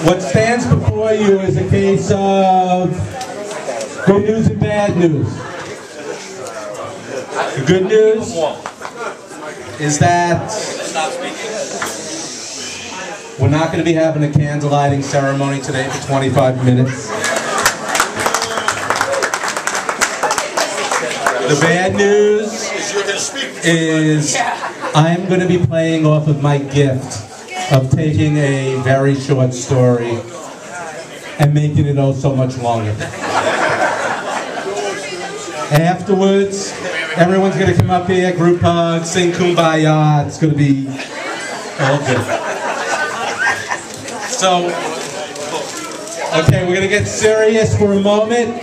What stands before you is a case of good news and bad news. The good news is that we're not going to be having a candle lighting ceremony today for 25 minutes. The bad news is I'm going to be playing off of my gift of taking a very short story and making it oh so much longer. Afterwards, everyone's going to come up here, group hug, sing Kumbaya. It's going to be all good. So, okay, we're going to get serious for a moment.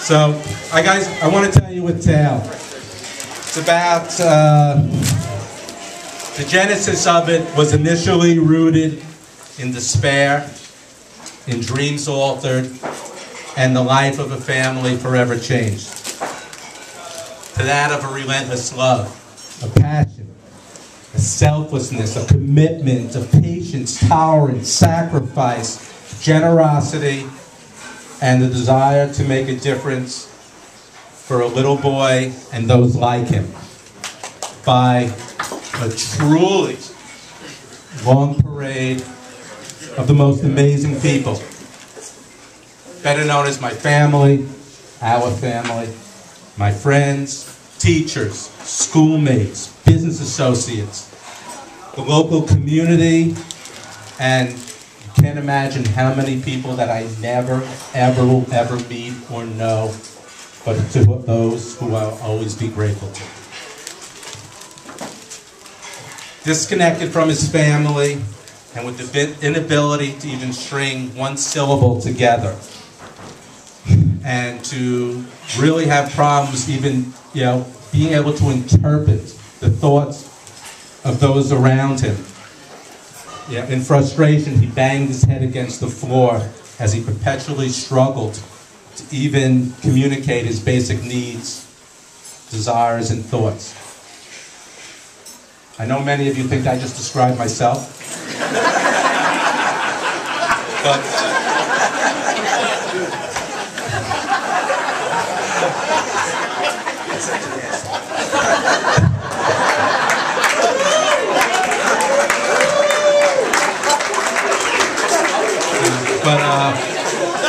So, guys, I want to tell you a tale. It's about, the genesis of it was initially rooted in despair, in dreams altered, and the life of a family forever changed. To that of a relentless love, a passion, a selflessness, a commitment, a patience, tolerance, sacrifice, generosity, and the desire to make a difference for a little boy and those like him by a truly long parade of the most amazing people, better known as my family, our family, my friends, teachers, schoolmates, business associates, the local community, and you can't imagine how many people that I never, ever will ever meet or know, but to those who I'll always be grateful to. Disconnected from his family, and with the inability to even string one syllable together, and to really have problems even, being able to interpret the thoughts of those around him. In frustration, he banged his head against the floor as he perpetually struggled to even communicate his basic needs, desires, and thoughts. I know many of you think I just described myself. But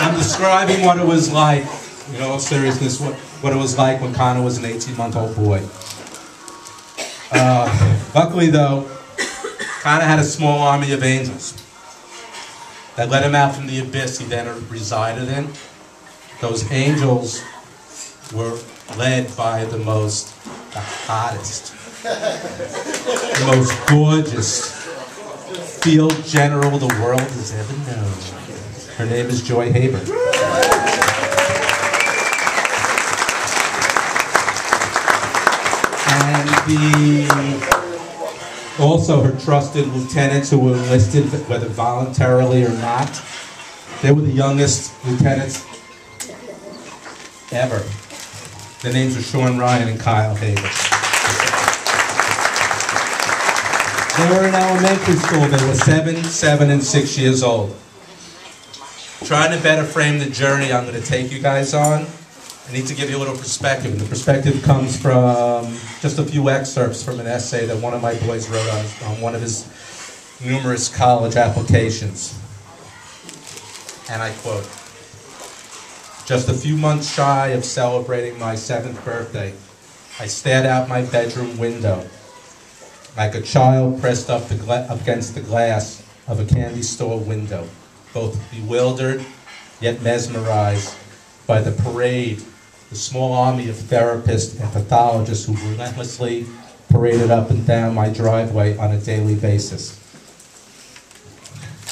I'm describing what it was like, in all seriousness, what it was like when Connor was an 18-month-old boy. Luckily, though, Connor had a small army of angels that led him out from the abyss he then resided in. Those angels were led by the hottest, the most gorgeous field general the world has ever known. Her name is Joy Haber. And also her trusted lieutenants who were enlisted, whether voluntarily or not. They were the youngest lieutenants ever. Their names were Sean Ryan and Kyle Haber. They were in elementary school. They were 7, and 6 years old. Trying to better frame the journey I'm going to take you guys on, I need to give you a little perspective. And the perspective comes from just a few excerpts from an essay that one of my boys wrote on one of his numerous college applications. And I quote, "Just a few months shy of celebrating my 7th birthday, I stared out my bedroom window like a child pressed up against the glass of a candy store window, both bewildered yet mesmerized by the parade, the small army of therapists and pathologists who relentlessly paraded up and down my driveway on a daily basis.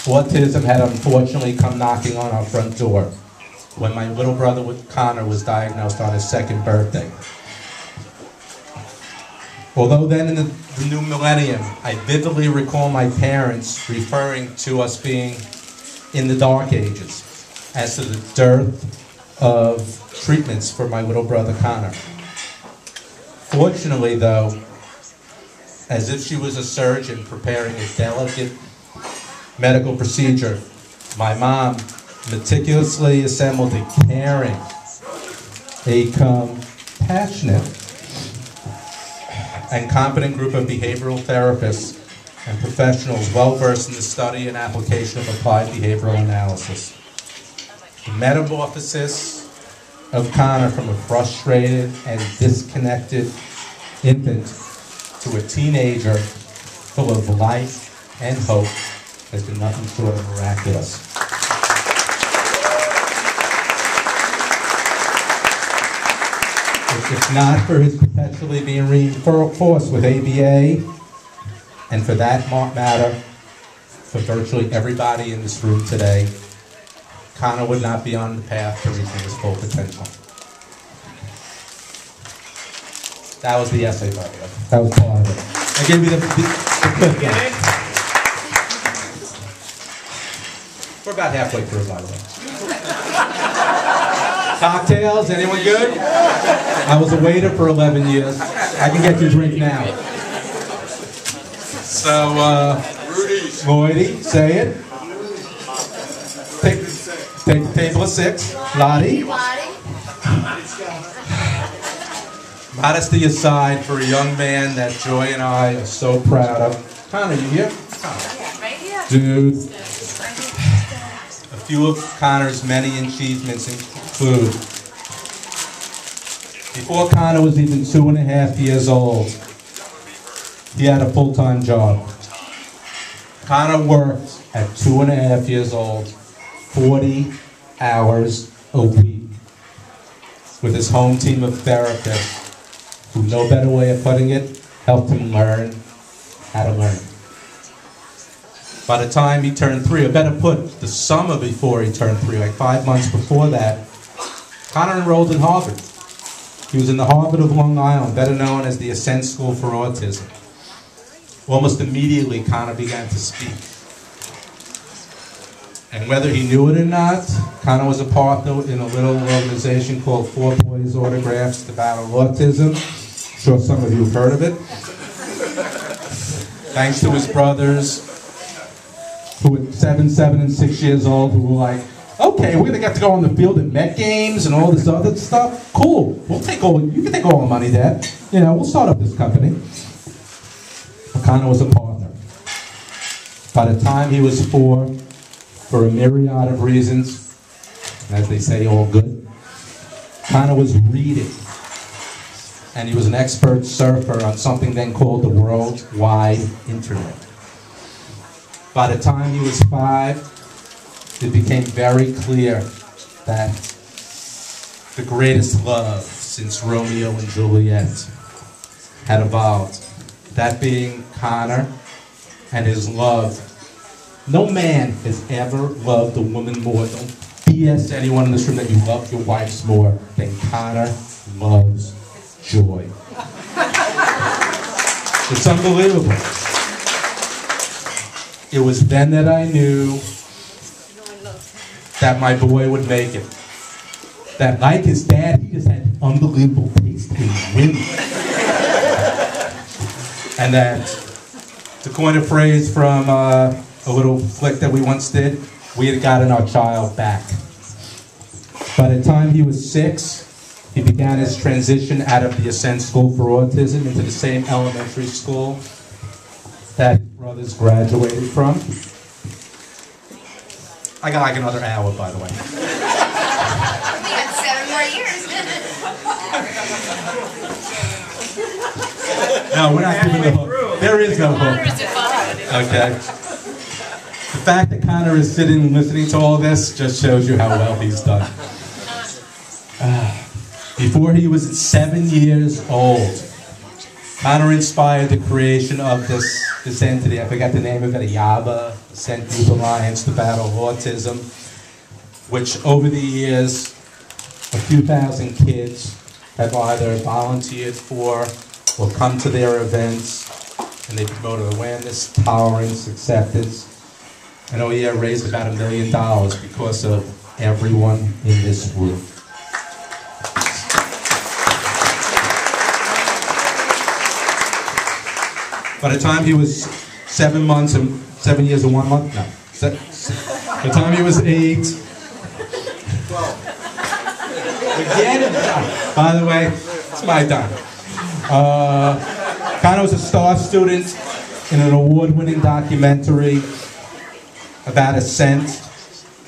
Autism had unfortunately come knocking on our front door when my little brother Connor was diagnosed on his 2nd birthday. Although then in the new millennium, I vividly recall my parents referring to us being in the dark ages as to the dearth of treatments for my little brother Connor. Fortunately, though, as if she was a surgeon preparing a delicate medical procedure, my mom meticulously assembled a caring, a compassionate, and competent group of behavioral therapists and professionals well-versed in the study and application of applied behavioral analysis. The metamorphosis of Connor from a frustrated and disconnected infant to a teenager full of life and hope has been nothing short of miraculous. If not for his perpetually being reinforced with ABA, and for that matter, for virtually everybody in this room today, Connor would not be on the path to reaching his full potential. That was the essay, by the way. That was part of it. I gave you the clip notes. We're about halfway through, by the way. Cocktails, anyone good? I was a waiter for 11 years. I can get you a drink now. So, Lloydie, say it. Take the table of 6. Lottie. Modesty aside, for a young man that Joy and I are so proud of. Connor, you here? Right here. Dude. A few of Connor's many achievements include, before Connor was even 2.5 years old, he had a full-time job. Connor worked at 2.5 years old, 40 hours a week, with his home team of therapists, who, no better way of putting it, helped him learn how to learn. By the time he turned 3, or better put, the summer before he turned 3, like 5 months before that, Connor enrolled in Harvard. He was in the Harvard of Long Island, better known as the Ascent School for Autism. Almost immediately, Connor began to speak. And whether he knew it or not, Connor was a partner in a little organization called 4 Boys Autographs to Battle Autism. I'm sure some of you have heard of it. Thanks to his brothers, who were 7, and 6 years old, who were like, okay, we're gonna get to go on the field at Met games and all this other stuff. Cool, you can take all the money, Dad. We'll start up this company. Connor was a partner. By the time he was 4, for a myriad of reasons, as they say, all good, Connor was reading. And he was an expert surfer on something then called the World Wide Internet. By the time he was 5, it became very clear that the greatest love since Romeo and Juliet had evolved. That being Connor and his love. No man has ever loved a woman more. Don't BS anyone in this room that you love your wives more than Connor loves Joy. It's unbelievable. It was then that I knew that my boy would make it. That, like his dad, he just had unbelievable taste in women. And that, to coin a phrase from a little flick that we once did, we had gotten our child back. By the time he was 6, he began his transition out of the Ascent School for Autism into the same elementary school that his brothers graduated from. I got like another hour, by the way. We got 7 more years. No, we're not giving the hook. There is no hook. Okay. The fact that Connor is sitting and listening to all this just shows you how well he's done. Before he was 7 years old, Connor inspired the creation of this entity. I forgot the name of it, AYABA, Ascent Youth Alliance to Battle Autism, which over the years, a few thousand kids have either volunteered for or come to their events, and they promoted awareness, tolerance, acceptance, and raised about $1 million because of everyone in this room. By the time he was 7 months and 7 years and 1 month, no. By the time he was 8. Again, by the way, it's my time. Connor was a star student in an award-winning documentary about Ascent,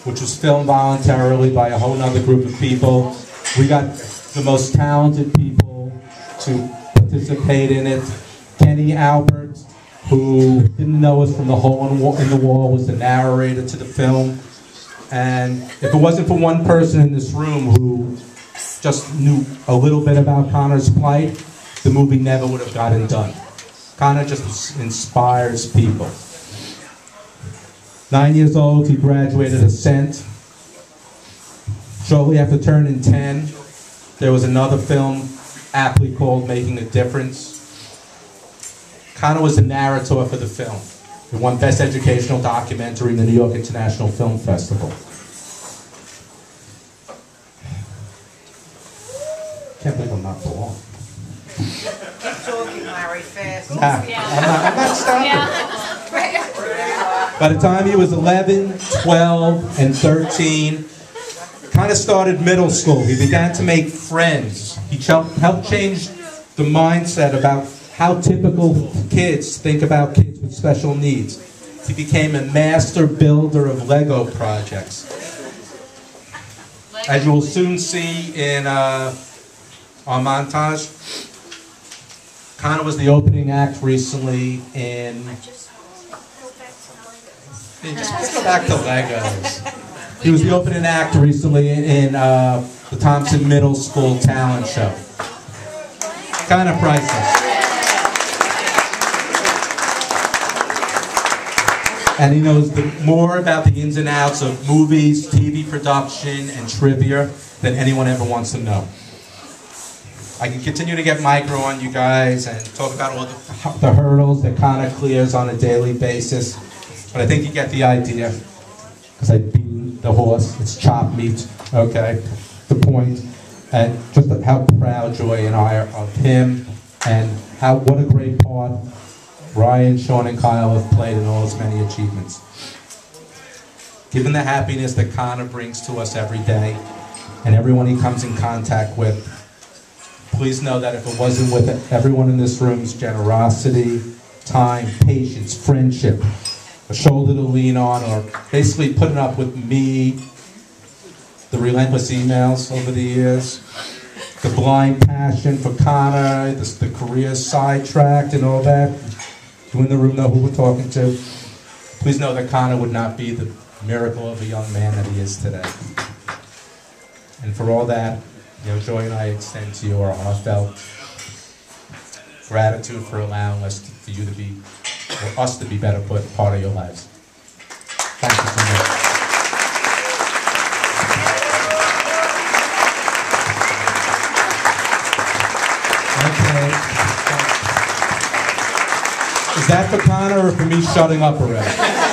which was filmed voluntarily by a whole other group of people. We got the most talented people to participate in it. Kenny Albert, who didn't know us from the hole in the wall, was the narrator to the film. And if it wasn't for one person in this room who just knew a little bit about Connor's plight, the movie never would have gotten done. Connor just inspires people. 9 years old, he graduated Ascent. Shortly after turning 10, there was another film aptly called Making a Difference. Connor was the narrator for the film. It won Best Educational Documentary in the New York International Film Festival. Can't believe I'm not so long. Keep talking, Larry, fast. Nah, I'm not stopping. By the time he was 11, 12, and 13, kind of started middle school. He began to make friends. He helped change the mindset about how typical kids think about kids with special needs. He became a master builder of Lego projects. As you will soon see in our montage, Connor was the opening act recently in... Let's go back to Legos. He was the opening act recently in the Thompson Middle School talent show. Kind of priceless. And he knows more about the ins and outs of movies, TV production, and trivia than anyone ever wants to know. I can continue to get micro on you guys and talk about all the hurdles that Connor clears on a daily basis. But I think you get the idea, because I beat the horse. It's chopped meat, okay? The point, and just how proud Joy and I are of him, and what a great part Ryan, Sean, and Kyle have played in all his many achievements. Given the happiness that Connor brings to us every day, and everyone he comes in contact with, please know that if it wasn't with everyone in this room's generosity, time, patience, friendship, a shoulder to lean on, or basically putting up with me, the relentless emails over the years, the blind passion for Connor, the career sidetracked and all that. You in the room know who we're talking to. Please know that Connor would not be the miracle of a young man that he is today. And for all that, Joy and I extend to you our heartfelt gratitude for allowing us for you to be, or us to be better put, part of your lives. Thank you so much. Okay. Is that for Connor or for me shutting up already?